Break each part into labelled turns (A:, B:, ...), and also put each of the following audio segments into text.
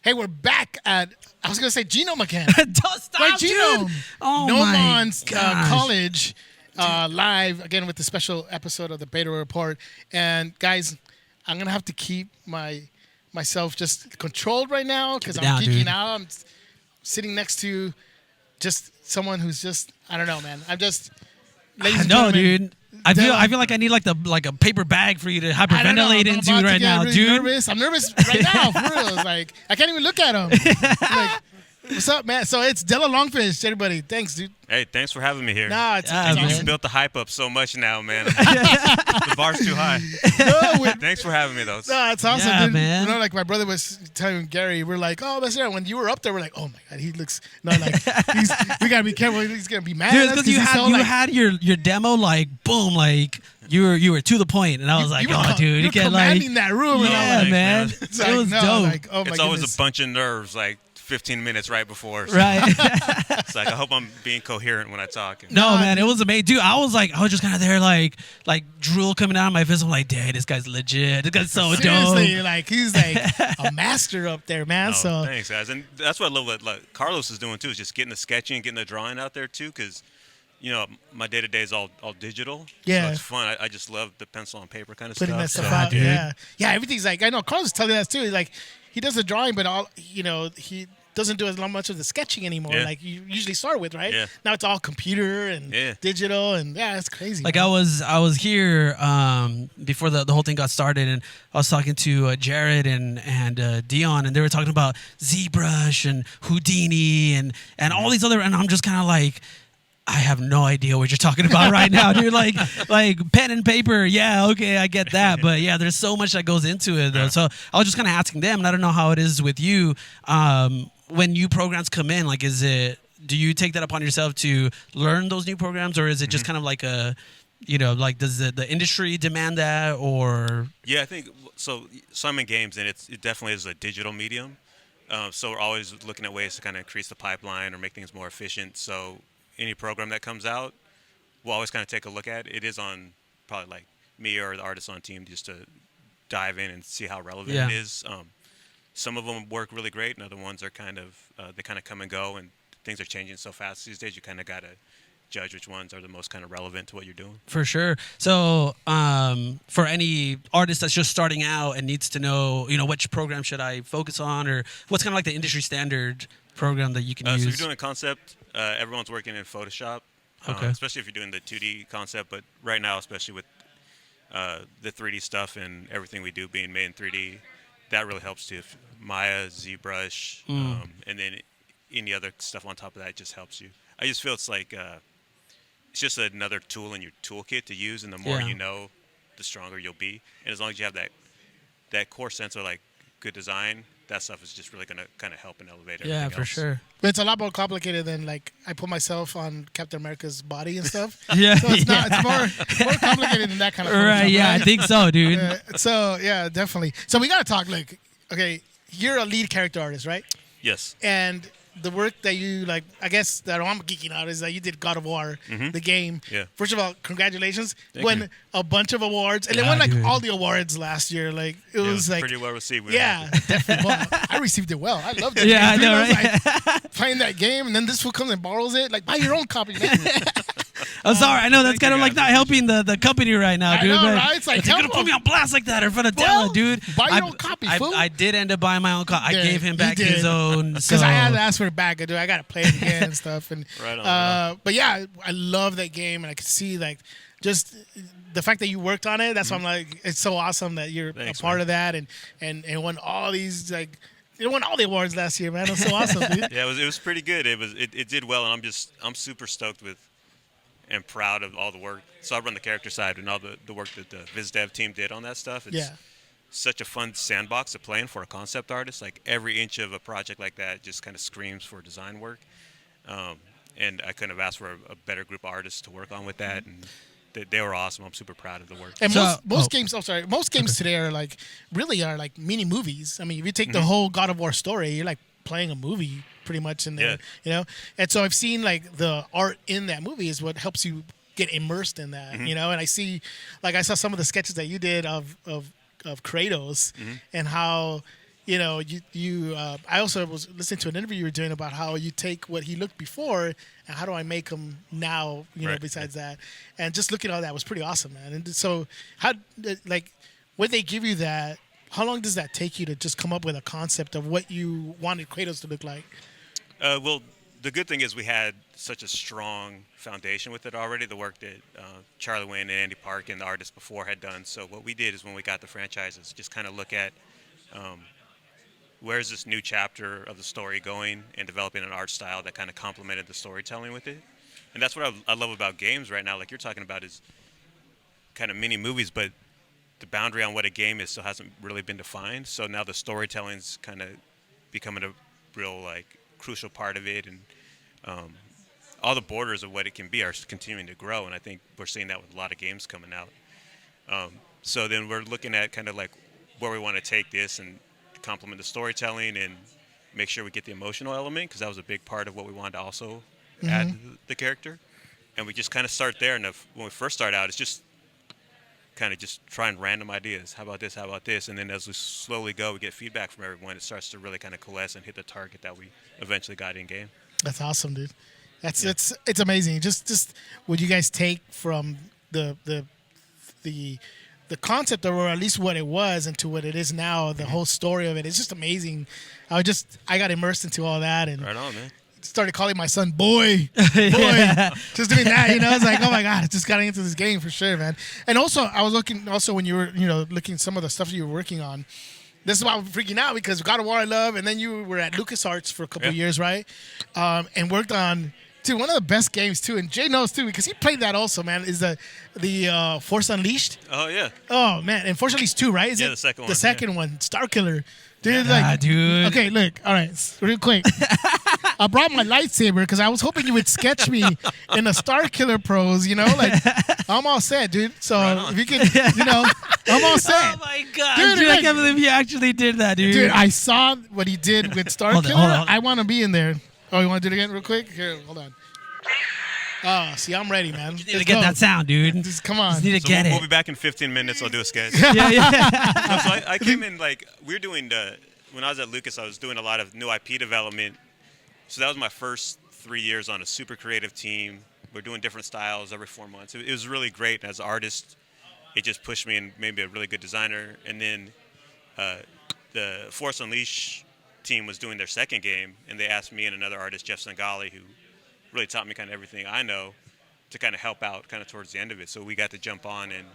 A: Hey, we're back at, I was going to say Genome again.
B: Don't stop,
A: Right, Genome.
B: dude. Oh,
A: Gnomon's
B: my gosh.
A: college live, again, with the special episode of the Beta Report. And, guys, I'm going to have to keep myself just controlled right now because I'm geeking out. I'm sitting next to just someone who's just, I don't know, man. I'm just, ladies and
B: No,
A: gentlemen,
B: dude. I feel like I need like a paper bag for you to hyperventilate into right now,
A: really
B: dude.
A: Nervous. I'm nervous right now, for real. It's like I can't even look at him. Like, what's up, man? So it's Dela Longfish, everybody. Thanks, dude.
C: Hey, thanks for having me here.
A: Nah, it's
B: Yeah,
A: awesome.
C: You built the hype up so much now, man. The bar's too high. Thanks for having me, though.
A: No, it's awesome,
B: Yeah,
A: dude.
B: man.
A: You know, like my brother was telling Gary, we're like, oh, that's right. When you were up there, we're like, oh my god, he looks. No, like we gotta be careful. He's gonna be mad.
B: Dude,
A: at us
B: because you had your demo like boom, like you were to the point, and I was like, oh, dude, you
A: you're
B: get like,
A: commanding that room. and I'm
B: yeah,
A: like,
B: man,
A: it's
B: it
A: like,
B: was
A: no,
B: dope.
A: Like, oh my
C: It's always
A: goodness.
C: a bunch of nerves, like 15 minutes right before. So
B: Right.
C: It's like, I hope I'm being coherent when I talk.
B: No, man, it was amazing, dude. I was just kind of there, like drool coming out of my face. I'm like, dude, this guy's legit. This guy's so
A: Seriously,
B: dope.
A: like he's like a master up there, man.
C: Oh,
A: So
C: thanks, guys. And that's what I love what like Carlos is doing, too, is just getting the sketching and getting the drawing out there, too, because, you know, my day-to-day is all digital.
A: Yeah.
C: So it's fun. I just love the pencil on paper kind of
A: putting that
C: stuff.
A: stuff out,
B: dude.
A: yeah. Everything's like I know Carlos is telling us too. Like he does the drawing, but he doesn't do as much of the sketching anymore.
C: Yeah.
A: Like you usually start with, right?
C: Yeah.
A: Now it's all computer and digital, and it's crazy.
B: Like
A: man.
B: I was here before the whole thing got started, and I was talking to Jared and Dion, and they were talking about ZBrush and Houdini and all these other, and I'm just kind of like, I have no idea what you're talking about right now, dude. Like pen and paper, yeah, okay, I get that, but yeah, there's so much that goes into it, though. So I was just kind of asking them, and I don't know how it is with you. When new programs come in, like, do you take that upon yourself to learn those new programs, or is it just kind of like a, like does the industry demand that, or?
C: Yeah, I think so. I'm in games, and it definitely is a digital medium. So we're always looking at ways to kind of increase the pipeline or make things more efficient. So any program that comes out, we'll always kind of take a look at. It is on probably like me or the Artisan team just to dive in and see how relevant it is. Some of them work really great, and other ones are kind of they kind of come and go, and things are changing so fast these days. You kind of got to judge which ones are the most kind of relevant to what you're doing.
B: For sure. So for any artist that's just starting out and needs to know, which program should I focus on, or what's kind of like the industry standard program that you can use?
C: So if you're doing a concept, everyone's working in Photoshop,
B: Okay.
C: Especially if you're doing the 2D concept. But right now, especially with the 3D stuff and everything we do being made in 3D, that really helps too. Maya, ZBrush, and then any other stuff on top of that just helps you. I just feel it's like it's just another tool in your toolkit to use, and the more you know, the stronger you'll be. And as long as you have that core sense of like good design, that stuff is just really going to kind of help and elevate everything else.
B: Yeah, for sure.
A: But it's a lot more complicated than like I put myself on Captain America's body and stuff.
B: Yeah,
A: So it's not. It's more complicated than that kind of.
B: Right,
A: Photoshop,
B: yeah, I think so, dude.
A: So yeah, definitely. So we gotta talk. Like, okay, you're a lead character artist, right?
C: Yes.
A: And the work that you like, I guess that I'm geeking out is that you did God of War, the game.
C: Yeah.
A: First of all, congratulations.
C: Thank
A: Won
C: you.
A: a bunch of awards, and
B: Yeah,
A: they won like
B: dude.
A: all the awards last year. Like it was like
C: pretty well received. We were
A: yeah,
C: happy.
A: definitely. Well, I received it well. I loved it.
B: Yeah, I
A: Dude,
B: know,
A: was
B: right?
A: like playing that game, and then this fool comes and borrows it. Like buy your own copy, man.
B: I'm sorry, I know that's
C: thank
B: kind
C: you,
B: of like
C: guys.
B: not helping the company right now,
A: I
B: dude.
A: know,
B: but
A: right? It's like,
B: if you're gonna
A: tell
B: put me
A: them.
B: on blast like that in front of
A: Well,
B: Dela, dude.
A: buy your own copy, fool.
B: I did end up buying my own copy. I
A: Yeah,
B: gave him
A: you
B: back his
A: did.
B: own.
A: Because I had to ask for it back. I got to play it again and stuff. And
C: Right on, right on.
A: But yeah, I love that game, and I could see like just the fact that you worked on it. That's why I'm like, it's so awesome that you're
C: Thanks,
A: a part
C: man.
A: of that, and won all these like. You won all the awards last year, man. That's so awesome, dude.
C: Yeah, it was pretty good. It did well, and I'm super stoked with and proud of all the work. So I run the character side and all the work that the Viz Dev team did on that stuff. It's such a fun sandbox to play in for a concept artist. Like every inch of a project like that just kind of screams for design work. And I couldn't have asked for a better group of artists to work on with that. And they were awesome. I'm super proud of the work.
A: And
B: So-
A: most games, most games today are like mini movies. I mean, if you take the whole God of War story, you're like playing a movie pretty much in there, you know. And so I've seen like the art in that movie is what helps you get immersed in that, you know. And I saw some of the sketches that you did of Kratos and how you know, I also was listening to an interview you were doing about how you take what he looked before and how do I make him now, you know,
C: Right.
A: besides that. And just looking at all that was pretty awesome, man. And so when they give you that, how long does that take you to just come up with a concept of what you wanted Kratos to look like?
C: Well, the good thing is we had such a strong foundation with it already. The work that Charlie Wynn and Andy Park and the artists before had done. So what we did is when we got the franchises, just kind of look at where's this new chapter of the story going and developing an art style that kind of complemented the storytelling with it. And that's what I love about games right now. Like you're talking about is kind of mini movies, but the boundary on what a game is still hasn't really been defined. So now the storytelling's kind of becoming a real like crucial part of it, and all the borders of what it can be are continuing to grow. And I think we're seeing that with a lot of games coming out. So then we're looking at kind of like where we want to take this and complement the storytelling and make sure we get the emotional element, because that was a big part of what we wanted to also add to the character. And we just kind of start there. And when we first start out, it's just kind of just trying random ideas. How about this? How about this? And then as we slowly go, we get feedback from everyone. It starts to really kind of coalesce and hit the target that we eventually got in game.
A: That's awesome, dude. It's amazing. Just what you guys take from the concept, or at least what it was, into what it is now. The whole story of it. It's just amazing. I got immersed into all that and
C: Right on, man.
A: started calling my son boy. Just doing that, you know. I was like, oh my god, I just got into this game for sure, man. And also, I was looking when you were, looking some of the stuff you were working on. This is why I'm freaking out, because God of War I love, and then you were at LucasArts for a couple of years, right? And worked on one of the best games too, and Jay knows too because he played that also, man. Is the Force Unleashed?
C: Oh yeah.
A: Oh man, and Force Unleashed 2, right? Is it
C: the second one.
A: The second one, Star Killer. Dude,
B: dude.
A: Okay, look. All right, real quick. I brought my lightsaber because I was hoping you would sketch me in a Star Killer pose. I'm all set, dude. So if you can, I'm all set.
B: Oh my god, dude! I can't believe you actually did that, dude.
A: Dude, I saw what he did with Star Killer.
B: Hold on.
A: I want to be in there. Oh, you want to do it again, real quick? Here, hold on. Oh, see, I'm ready, man.
B: You need to get that sound, dude.
A: Just come on.
B: You need to get
C: We'll
B: it.
C: be back in 15 minutes. I'll do a sketch.
B: Yeah.
C: No, so I came in we were doing when I was at Lucas, I was doing a lot of new IP development. So that was my first 3 years on a super creative team. We're doing different styles every 4 months. It was really great. And as an artist, it just pushed me and made me a really good designer. And then the Force Unleashed team was doing their second game, and they asked me and another artist, Jeff Sangali, who really taught me kind of everything I know, to kind of help out kind of towards the end of it. So we got to jump on, and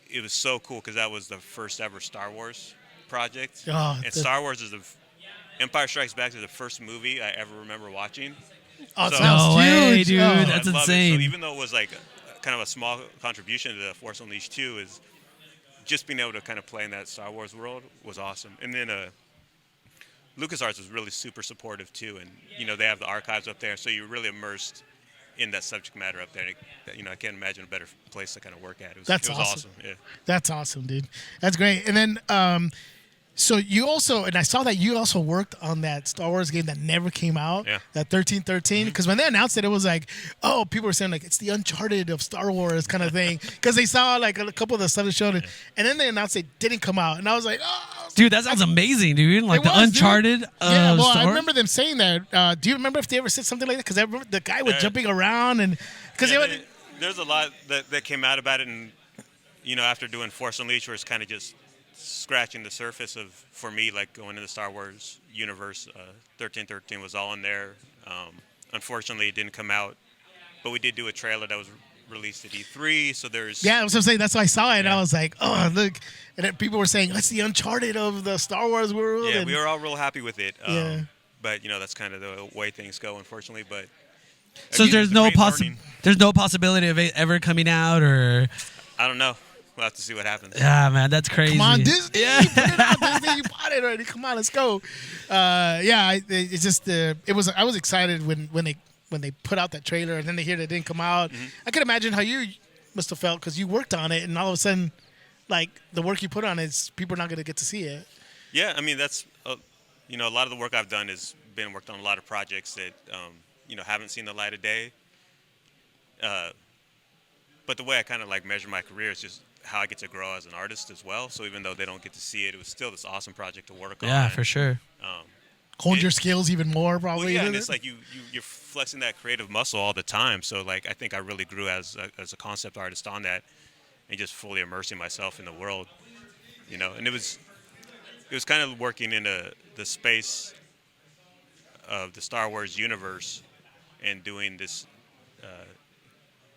C: it was so cool because that was the first ever Star Wars project. And Star Wars is Empire Strikes Back is the first movie I ever remember watching.
A: Oh,
C: So-
A: sounds
B: No way,
A: huge.
B: dude.
A: Oh.
B: That's
C: I love
B: insane.
C: It. So even though it was kind of a small contribution to the Force Unleashed 2, is just being able to kind of play in that Star Wars world was awesome. And then LucasArts was really super supportive too, and they have the archives up there, so you're really immersed in that subject matter up there. I can't imagine a better place to kind of work at. It was awesome. Yeah.
A: That's awesome, dude. That's great. And then, so you also, and I saw that you also worked on that Star Wars game that never came out,
C: Yeah.
A: that 1313. Because when they announced it, it was like, oh, people were saying it's the Uncharted of Star Wars kind of thing. Because they saw a couple of the stuff that showed it, and then they announced it didn't come out, and I was like, oh.
B: Dude, that sounds amazing, dude. Like the
A: was, dude.
B: Uncharted
A: Yeah, well,
B: Star
A: I
B: Wars.
A: remember them saying that. Do you remember if they ever said something like that? Because I remember the guy was jumping around, and because
C: there's a lot that came out about it, and after doing Force Unleashed, where it's kind of just scratching the surface of, for me, like going into the Star Wars universe. 1313 was all in there. Unfortunately, it didn't come out, but we did do a trailer that was released at E3. So there's
A: that's what I'm saying. That's why I saw it, and I was like, oh, look. And then people were saying, that's the Uncharted of the Star Wars world.
C: Yeah,
A: and
C: we were all real happy with it.
A: Yeah.
C: But that's kind of the way things go, unfortunately. But
B: So
C: again,
B: there's
C: it's a
B: no
C: great learning.
B: there's no possibility of it ever coming out, or
C: I don't know. We'll have to see what happens.
B: yeah, man, that's crazy.
A: Come on, Disney.
B: Yeah.
A: You put it out, Disney. You bought it already. Come on, let's go. It's just it was. I was excited when they put out that trailer, and then they hear that it didn't come out.
C: Mm-hmm.
A: I can imagine how you must have felt because you worked on it, and all of a sudden, the work you put on it, people are not going to get to see it.
C: Yeah, I mean that's a lot of the work I've done has been worked on a lot of projects that haven't seen the light of day. But the way I kind of measure my career is just how I get to grow as an artist as well. So even though they don't get to see it, it was still this awesome project to work on.
B: Yeah, for sure.
A: Honed your skills even more,
C: Well,
A: probably.
C: yeah, and it's like you're flexing that creative muscle all the time. So like I think I really grew as a concept artist on that, and just fully immersing myself in the world, And it was kind of working in the space of the Star Wars universe, and doing this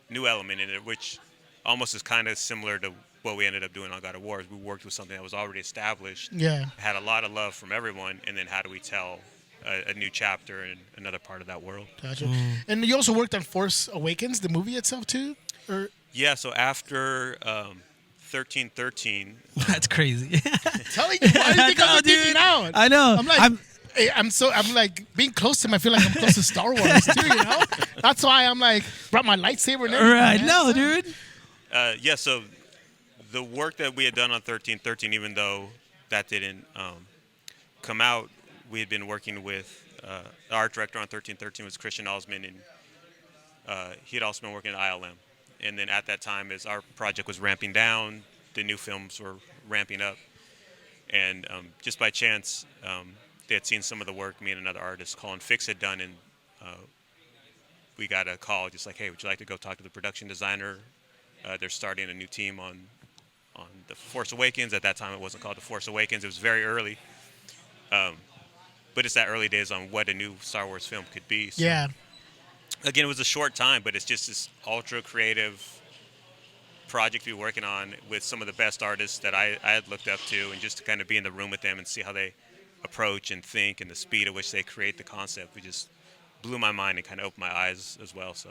C: new element in it, which almost is kind of similar to what we ended up doing on God of War. We worked with something that was already established, had a lot of love from everyone, and then how do we tell a new chapter in another part of that world?
A: Gotcha. And you also worked on Force Awakens, the movie itself, too?
C: Yeah, so after 1313...
B: That's crazy.
A: Telling you, why do you think I'm geeking out?
B: I know.
A: I'm like being close to him. I feel like I'm close to Star Wars too. That's why I'm like brought my lightsaber and everything.
B: Right? No, dude.
C: Yeah. So the work that we had done on 1313, even though that didn't come out, we had been working with the art director on 1313 was Christian Osman, and he had also been working at ILM. And then at that time, as our project was ramping down, the new films were ramping up, and just by chance. They had seen some of the work me and another artist, Colin Fix, had done, and we got a call just like, hey, would you like to go talk to the production designer? They're starting a new team on The Force Awakens. At that time, it wasn't called The Force Awakens. It was very early. But it's that early days on what a new Star Wars film could be. So,
A: yeah.
C: Again, it was a short time, but it's just this ultra creative project to be working on with some of the best artists that I had looked up to, and just to kind of be in the room with them and see how they approach and think, and the speed at which they create the concept. It just blew my mind and kind of opened my eyes as well. So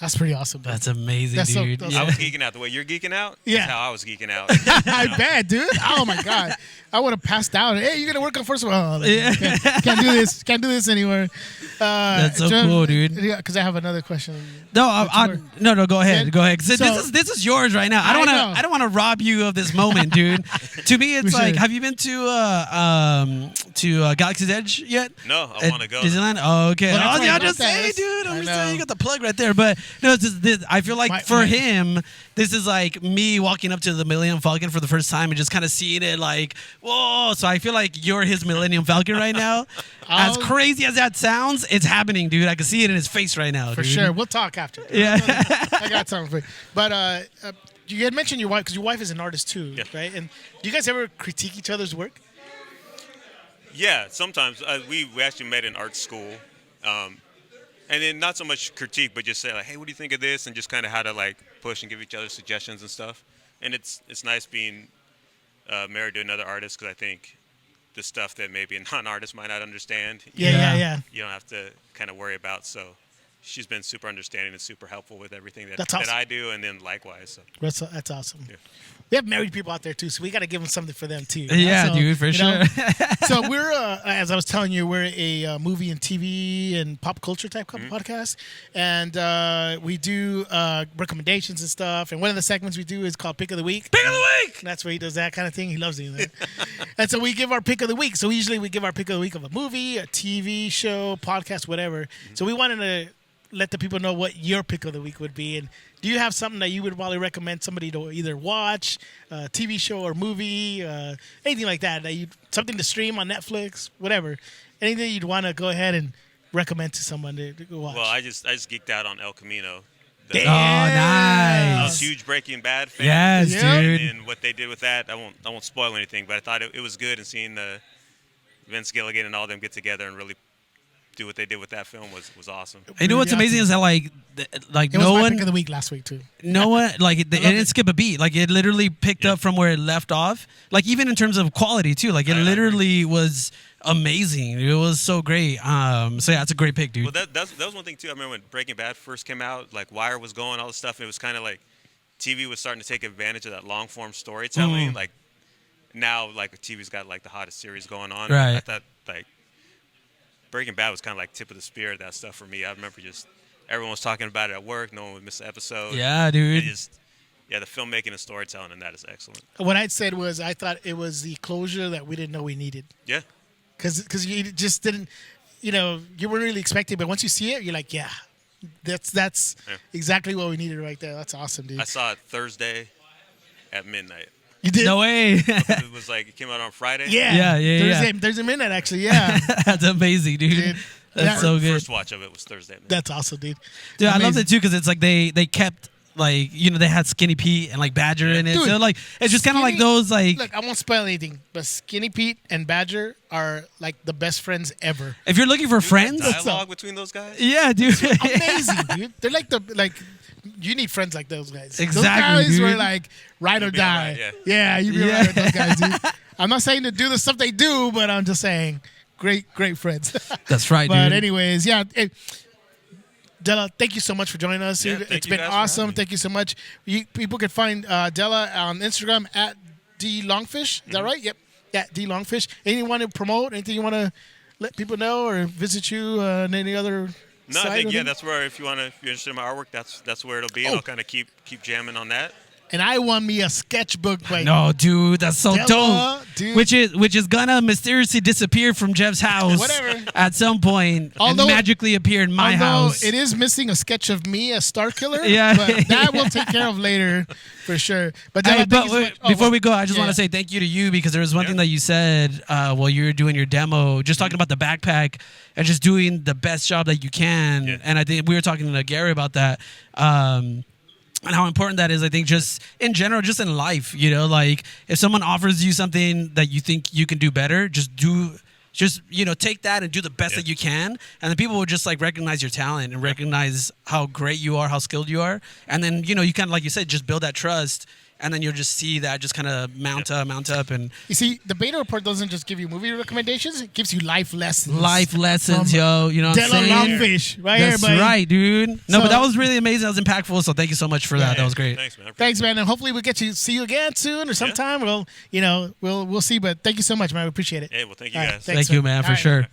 A: that's pretty awesome.
B: That's amazing, dude.
C: I was geeking out. The way you're geeking out,
A: yeah,
C: that's how I was geeking out.
A: I bet, dude. Oh my god, I would have passed out. Hey, you're gonna work on Force Awakens? Can't do this. Can't do this anymore.
B: That's so cool, dude.
A: Yeah, because I have another question.
B: No, no. Go ahead.
A: Yeah.
B: Go ahead.
A: So,
B: this is yours right now. I don't want to rob you of this moment, dude. To me, it's like, have you been to Galaxy's Edge yet?
C: No, I want to go.
B: Disneyland. Oh, okay.
A: Well,
B: I'll just say, dude. I'm just saying, you got the plug right there. But no, I feel like for him, this is like me walking up to the Millennium Falcon for the first time and just kind of seeing it like, whoa. So I feel like you're his Millennium Falcon right now. As crazy as that sounds, it's happening, dude. I can see it in his face right now.
A: For
B: dude.
A: sure. We'll talk after.
B: Yeah.
A: I got something for you. But you had mentioned your wife, because your wife is an artist too, right? And do you guys ever critique each other's work?
C: Yeah, sometimes. We actually met in art school. And then not so much critique, but just say like, hey, what do you think of this? And just kind of how to like push and give each other suggestions and stuff. And it's nice being married to another artist, because I think the stuff that maybe a non-artist might not understand,
A: you
C: don't have to kind of worry about. So she's been super understanding and super helpful with everything that,
A: That's awesome.
C: that I do, and then likewise. So.
A: That's awesome.
C: Yeah.
A: We have married people out there too, so we got to give them something for them too.
B: Yeah, so, dude, for sure.
A: So we're, as I was telling you, we're a movie and TV and pop culture type podcast, and we do recommendations and stuff. And one of the segments we do is called Pick of the Week.
B: Pick of the Week.
A: That's where he does that kind of thing. He loves doing that. And so we give our pick of the week. So usually we give our pick of the week of a movie, a TV show, podcast, whatever. So we wanted to let the people know what your pick of the week would be. And do you have something that you would probably recommend somebody to either watch, TV show or movie, anything like that, something to stream on Netflix, whatever, anything you'd want to go ahead and recommend to someone to go watch?
C: Well, I just geeked out on El Camino.
B: Oh, nice.
C: I was a huge Breaking Bad fan.
B: Yes, dude.
C: And what they did with that, I won't spoil anything, but I thought it was good, and seeing Vince Gilligan and all them get together and really do what they did with that film was awesome.
B: You know what's amazing is that like
A: it
B: no
A: was my
B: one
A: pick of the week last week too.
B: No one it didn't skip a beat. Like it literally picked up from where it left off. Like even in terms of quality too. Like it literally was amazing. It was so great. So yeah, it's a great pick, dude.
C: Well, that was one thing too. I remember when Breaking Bad first came out, like Wire was going, all this stuff. It was kind of like TV was starting to take advantage of that long form storytelling. Like now, like TV's got like the hottest series going on.
B: Right.
C: I thought like Breaking Bad was kind of like tip of the spear of that stuff for me. I remember just everyone was talking about it at work. No one would miss an episode.
B: Yeah, dude.
C: The filmmaking and storytelling and that is excellent.
A: What I said was I thought it was the closure that we didn't know we needed.
C: Yeah.
A: Because you just didn't, you weren't really expecting, but once you see it, you're like, yeah, that's exactly what we needed right there. That's awesome, dude.
C: I saw it Thursday, at midnight.
A: You did?
B: No way.
C: It was like it came out on Friday.
A: Yeah. Thursday midnight, actually. Yeah.
B: That's amazing, dude. That's so good.
C: First watch of it was Thursday midnight.
A: That's awesome, dude.
B: Dude,
A: Amazing.
B: I love it too because it's like they kept like they had Skinny Pete and like Badger in it.
A: Dude,
B: so like it's just kind of like those like.
A: Look, I won't spoil anything, but Skinny Pete and Badger are like the best friends ever.
B: If you're looking for friends,
C: Dialogue between those guys.
B: yeah, dude.
A: Amazing, dude. They're like you need friends like those guys.
B: Exactly,
A: Those guys
B: dude.
A: were like ride or
C: You'd be
A: die.
C: alright,
A: Yeah, you'd be alright with those guys, dude. I'm not saying to do the stuff they do, but I'm just saying great friends.
B: That's right,
A: But
B: dude.
A: anyways, yeah. Dela, thank you so much for joining us.
C: Yeah,
A: Dude.
C: thank
A: It's
C: you
A: been
C: guys for
A: awesome.
C: having me.
A: Thank you so much. People can find Dela on Instagram at D Longfish. Is that right? Yep. Yeah, D Longfish. Anything you want to promote? Anything you want to let people know or visit you on any other
C: No,
A: site?
C: I think
A: or anything?
C: that's where if you're interested in my artwork, that's where it'll be.
A: Oh.
C: And I'll kind of keep jamming on that.
A: And I want me a sketchbook by
B: No, dude, that's so
A: Dela,
B: dope.
A: dude.
B: Which is gonna mysteriously disappear from Jeff's house
A: Whatever.
B: at some point
A: Although-
B: and magically appear in my
A: Although
B: house.
A: it is missing a sketch of me as Star Killer.
B: Yeah.
A: But that we'll take care of later for sure. But, Dela,
B: Hey,
A: thank
B: but
A: you so
B: wait,
A: much. Oh,
B: before we go, I just
A: yeah.
B: want to say thank you to you because there was one
C: Yeah.
B: thing that you said while you were doing your demo, just talking about the backpack and just doing the best job that you can.
C: Yeah.
B: And I think we were talking to Gary about that. And how important that is, I think, just in general, just in life, like if someone offers you something that you think you can do better, just take that and do the best that you can. And then people will just like recognize your talent and recognize how great you are, how skilled you are. And then, you kind of, like you said, just build that trust. And then you'll just see that just kind of mount up. And
A: You see, the beta report doesn't just give you movie recommendations; it gives you life lessons.
B: life lessons, yo. You know what I'm
A: Dela
B: saying?
A: Longfish, right
B: That's
A: here, buddy.
B: right, dude. No,
A: So-
B: but that was really amazing. That was impactful. So thank you so much for that. That was great.
C: Thanks, man.
A: Thanks, man, and hopefully we'll see you again soon or sometime. We'll see. But thank you so much, man. We appreciate it.
C: Hey, well, thank you
A: All right,
C: guys.
A: thanks,
B: Thank you, man,
A: All
B: for
A: right.
B: sure.